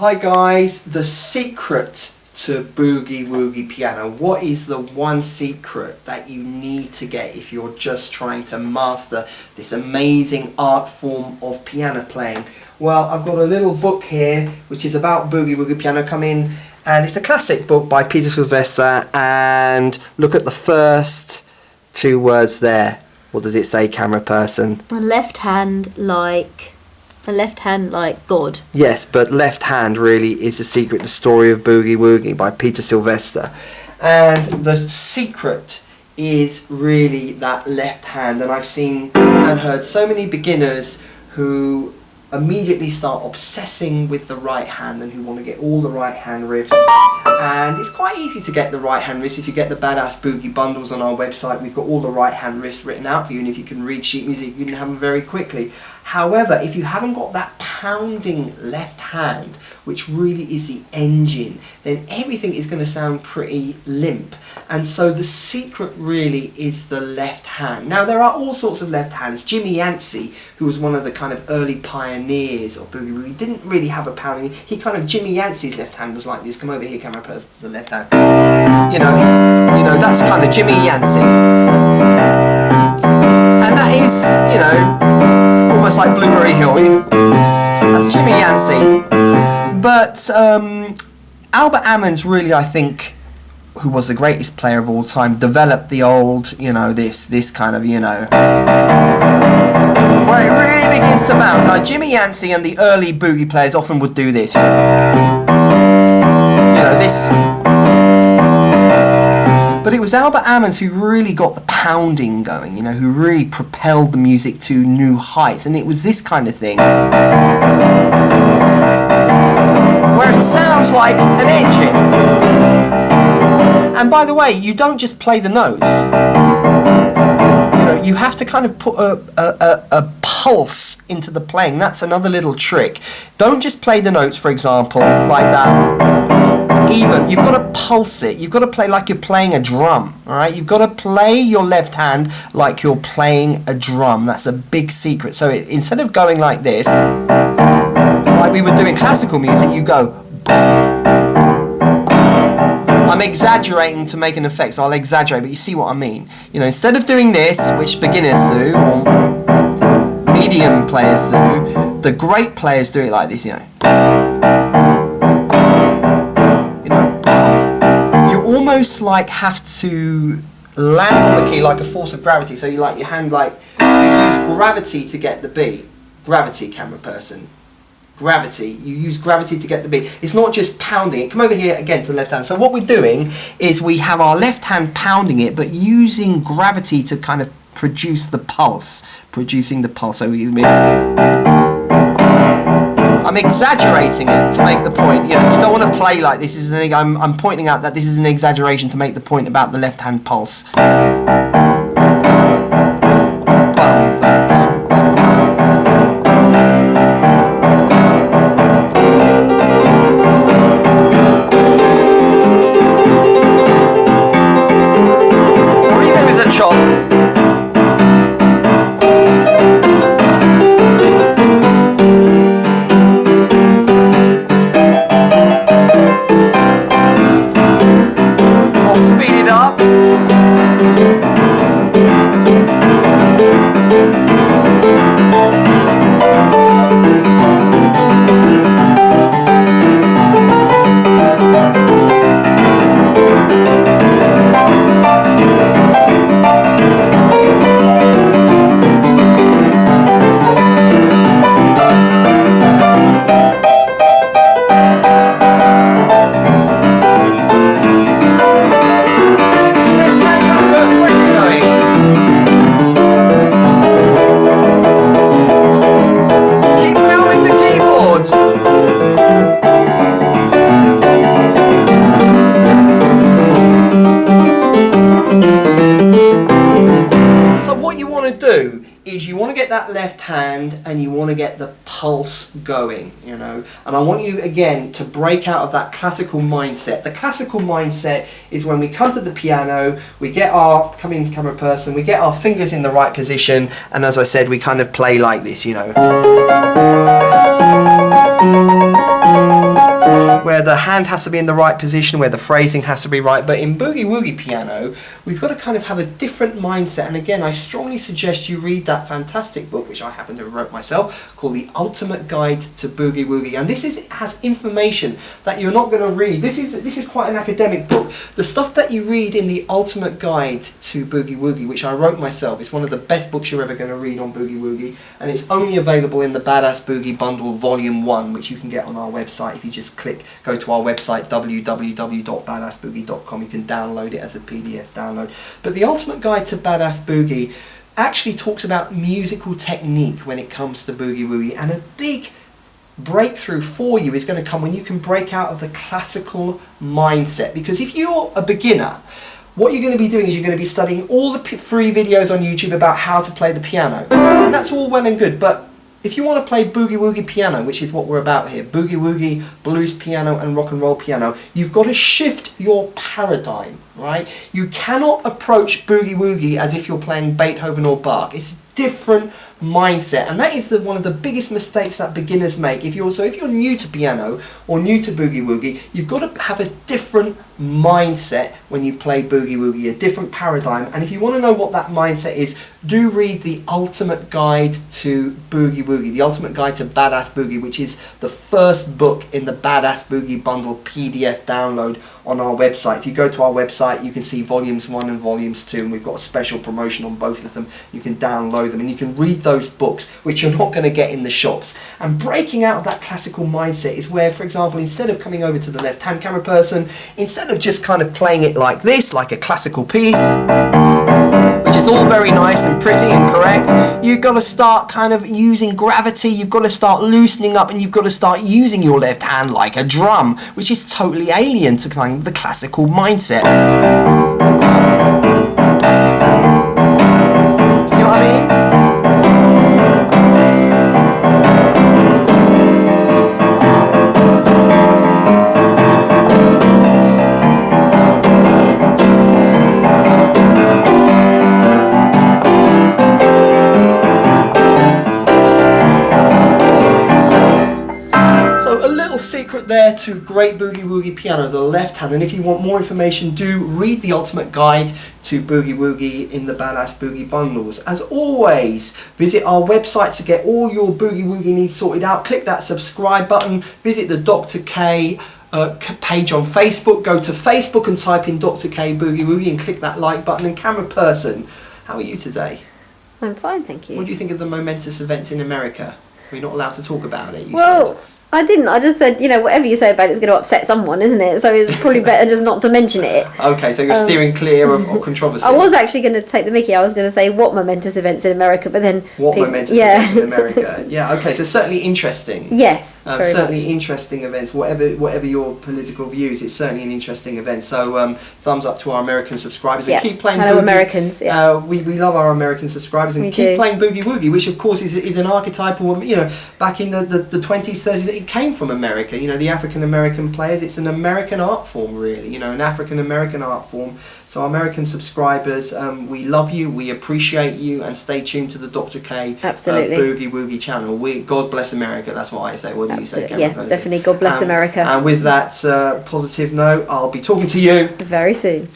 Hi guys, the secret to Boogie Woogie piano. What is the one secret that you need to get if you're just trying to master this amazing art form of piano playing? Well, I've got a little book here which is about Boogie Woogie piano. Come in, and it's a classic book by Peter Sylvester, and look at the first two words there. What does it say, camera person? A left hand like God. Yes, but left hand really is the secret, the story of Boogie Woogie by Peter Sylvester. And the secret is really that left hand. And I've seen and heard so many beginners who immediately start obsessing with the right hand and who want to get all the right hand riffs. And it's quite easy to get the right hand riffs. If you get the Badass Boogie bundles on our website, we've got all the right hand riffs written out for you, and if you can read sheet music, you can have them very quickly. However, if you haven't got that pounding left hand, which really is the engine, then everything is going to sound pretty limp. And so the secret really is the left hand. Now, there are all sorts of left hands. Jimmy Yancey, who was one of the kind of early pioneers of Boogie Woogie, didn't really have a pounding. Jimmy Yancey's left hand was like this. Come over here, camera person, the left hand. You know, that's kind of Jimmy Yancey. And that is, almost like Blueberry Hill. That's Jimmy Yancey. But Albert Ammons really, I think, who was the greatest player of all time, developed the old, this kind of, where it really begins to bounce. Like Jimmy Yancey and the early boogie players often would do this, this. But it was Albert Ammons who really got the pounding going, who really propelled the music to new heights. And it was this kind of thing, where it sounds like an engine. And by the way, you don't just play the notes. You have to kind of put a pulse into the playing. That's another little trick. Don't just play the notes, for example, like that. Even. You've got to pulse it. You've got to play like you're playing a drum. Alright? You've got to play your left hand like you're playing a drum. That's a big secret. So instead of going like this, like we would do in classical music, you go. I'm exaggerating to make an effect, so I'll exaggerate, but you see what I mean. Instead of doing this, which beginners do, or medium players do, the great players do it like this, You almost like have to land on the key like a force of gravity. So you your hand you use gravity to get the beat. Gravity, camera person. Gravity. You use gravity to get the beat. It's not just pounding it. Come over here again to the left hand. So what we're doing is we have our left hand pounding it, but using gravity to kind of produce the pulse. Producing the pulse. So I'm exaggerating it to make the point. You don't want to play like this. I'm pointing out that this is an exaggeration to make the point about the left hand pulse. Or even with a chop. You want to get that left hand and you want to get the pulse going, and I want you again to break out of that classical mindset. The classical mindset is when we come to the piano, we get our, come in camera person, we get our fingers in the right position, and as I said, we kind of play like this, where the hand has to be in the right position, where the phrasing has to be right. But in Boogie Woogie piano, we've got to kind of have a different mindset. And again, I strongly suggest you read that fantastic book, which I happen to have wrote myself, called The Ultimate Guide to Boogie Woogie. And this has information that you're not going to read. This is quite an academic book. The stuff that you read in The Ultimate Guide to Boogie Woogie, which I wrote myself, is one of the best books you're ever going to read on Boogie Woogie. And it's only available in the Badass Boogie Bundle Volume 1, which you can get on our website. If you just go to our website, www.badassboogie.com, you can download it as a PDF download. But The Ultimate Guide to Badass Boogie actually talks about musical technique when it comes to Boogie Woogie, and a big breakthrough for you is going to come when you can break out of the classical mindset. Because if you're a beginner, what you're going to be doing is you're going to be studying all the free videos on YouTube about how to play the piano, and that's all well and good, but if you want to play Boogie Woogie piano, which is what we're about here, Boogie Woogie, blues piano and rock and roll piano, you've got to shift your paradigm, right? You cannot approach Boogie Woogie as if you're playing Beethoven or Bach. It's a different mindset, and that is one of the biggest mistakes that beginners make. If you're new to piano or new to Boogie Woogie, you've got to have a different mindset when you play Boogie Woogie, a different paradigm. And if you want to know what that mindset is, do read The Ultimate Guide to Boogie Woogie, The Ultimate Guide to Badass Boogie, which is the first book in the Badass Boogie Bundle PDF download on our website. If you go to our website, you can see volumes 1 and volumes 2, and we've got a special promotion on both of them. You can download them and you can read those books, which you're not going to get in the shops. And breaking out of that classical mindset is where, for example, instead of coming over to the left-hand camera person, instead of just kind of playing it like this, like a classical piece, which is all very nice and pretty and correct, you've got to start kind of using gravity, you've got to start loosening up, and you've got to start using your left hand like a drum, which is totally alien to kind of the classical mindset. See what I mean? Secret there to great Boogie Woogie piano, the left hand. And if you want more information, do read The Ultimate Guide to Boogie Woogie in the Badass Boogie Bundles. As always, visit our website to get all your Boogie Woogie needs sorted out. Click that subscribe button, visit the Dr. K page on Facebook, go to Facebook and type in Dr. K Boogie Woogie and click that like button. And camera person, how are you today? I'm fine, thank you. What do you think of the momentous events in America? We're not allowed to talk about it, you said. I didn't. I just said, whatever you say about it's going to upset someone, isn't it? So it's probably better just not to mention it. Okay, so you're steering clear of controversy. I was actually going to take the mickey. I was going to say what momentous events in America, but then... What momentous events in America? Yeah, okay, so certainly interesting. Yes, certainly much. Interesting events. Whatever your political views, it's certainly an interesting event. So thumbs up to our American subscribers. And keep playing Hello, Boogie. Americans. Yeah. We love our American subscribers, and keep playing Boogie Woogie, which of course is an archetypal, back in the 20s, 30s, it came from America. The African American players, it's an American art form, really, an African American art form. So American subscribers, we love you, we appreciate you, and stay tuned to the Dr. K Boogie Woogie channel. God bless America, that's what I say. What do you say, Cameron? Yeah, definitely, God bless America. And with that positive note, I'll be talking to you very soon.